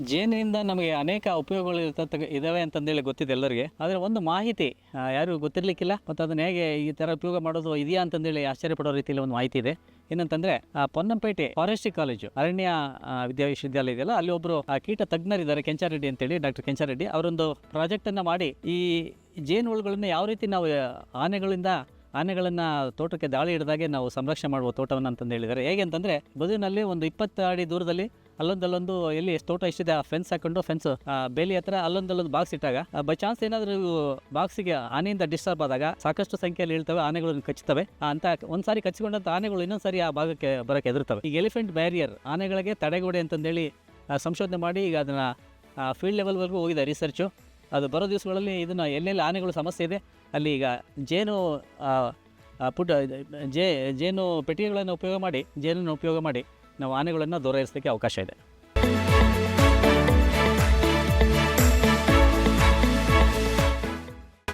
ಜೇನಿನಿಂದ ನಮಗೆ ಅನೇಕ ಉಪಯೋಗಗಳು ಇದಾವೆ ಅಂತಂದೇಳಿ ಗೊತ್ತಿದೆ ಎಲ್ಲರಿಗೆ. ಆದರೆ ಒಂದು ಮಾಹಿತಿ ಯಾರಿಗೂ ಗೊತ್ತಿರಲಿಕ್ಕಿಲ್ಲ, ಮತ್ತು ಅದನ್ನು ಹೇಗೆ ಈ ಥರ ಉಪಯೋಗ ಮಾಡೋದು ಇದೆಯಾ ಅಂತಂದೇಳಿ ಆಶ್ಚರ್ಯಪಡೋ ರೀತಿಯಲ್ಲಿ ಒಂದು ಮಾಹಿತಿ ಇದೆ. ಏನಂತಂದರೆ ಪೊನ್ನಂಪೇಟೆ ಫಾರೆಸ್ಟ್ರಿ ಕಾಲೇಜು ಅರಣ್ಯ ವಿಶ್ವವಿದ್ಯಾಲಯ ಇದೆಯಲ್ಲ, ಅಲ್ಲಿ ಒಬ್ಬರು ಕೀಟ ತಜ್ಞರಿದ್ದಾರೆ, ಕೆಂಚಾರೆಡ್ಡಿ ಅಂತೇಳಿ, ಡಾಕ್ಟರ್ ಕೆಂಚಾರೆಡ್ಡಿ. ಅವರೊಂದು ಪ್ರಾಜೆಕ್ಟನ್ನು ಮಾಡಿ ಈ ಜೇನುಹುಳುಗಳನ್ನು ಯಾವ ರೀತಿ ನಾವು ಆನೆಗಳನ್ನು ತೋಟಕ್ಕೆ ದಾಳಿ ಹಿಡಿದಾಗೆ ನಾವು ಸಂರಕ್ಷಣೆ ಮಾಡುವ ತೋಟವನ್ನು ಅಂತಂದು ಹೇಳಿದ್ದಾರೆ. ಹೇಗೆ ಅಂತಂದರೆ, ಬದುವಿನಲ್ಲಿ ಒಂದು 20 ಅಡಿ ದೂರದಲ್ಲಿ ಅಲ್ಲೊಂದು ಎಲ್ಲಿ ತೋಟ ಎಷ್ಟಿದೆ ಆ ಫೆನ್ಸ್ ಹಾಕೊಂಡು, ಫೆನ್ಸ್ ಬೇಲಿ ಹತ್ರ ಅಲ್ಲೊಂದು ಬಾಕ್ಸ್ ಇಟ್ಟಾಗ ಬೈ ಚಾನ್ಸ್ ಏನಾದರೂ ಬಾಕ್ಸಿಗೆ ಆನೆಯಿಂದ ಡಿಸ್ಟರ್ಬ್ ಆದಾಗ ಸಾಕಷ್ಟು ಸಂಖ್ಯೆಯಲ್ಲಿ ಇಳ್ತವೆ, ಆನೆಗಳನ್ನು ಕಚ್ಚುತ್ತವೆ. ಅಂತ ಒಂದ್ಸಾರಿ ಕಚ್ಚಿಕೊಂಡಂಥ ಆನೆಗಳು ಇನ್ನೊಂದ್ಸಾರಿ ಆ ಭಾಗಕ್ಕೆ ಬರೋಕ್ಕೆ ಹೆದರ್ತವೆ. ಈಗ ಎಲಿಫೆಂಟ್ ಬ್ಯಾರಿಯರ್ ಆನೆಗಳಿಗೆ ತಡೆಗೋಡೆ ಅಂತಂದೇಳಿ ಸಂಶೋಧನೆ ಮಾಡಿ ಈಗ ಅದನ್ನು ಫೀಲ್ಡ್ ಲೆವೆಲ್ವರೆಗೂ ಹೋಗಿದೆ ರಿಸರ್ಚು. ಅದು ಬರೋ ದಿವಸಗಳಲ್ಲಿ ಇದನ್ನು ಎಲ್ಲೆಲ್ಲಿ ಆನೆಗಳು ಸಮಸ್ಯೆ ಇದೆ ಅಲ್ಲಿ ಈಗ ಜೇನು ಜೇನು ಪೆಟ್ಟಿಗೆಗಳನ್ನು ಉಪಯೋಗ ಮಾಡಿ, ಜೇನನ್ನು ಉಪಯೋಗ ಮಾಡಿ ನಾವು ಆನೆಗಳನ್ನು ದೂರ ಇರಿಸಲಿಕ್ಕೆ ಅವಕಾಶ ಇದೆ.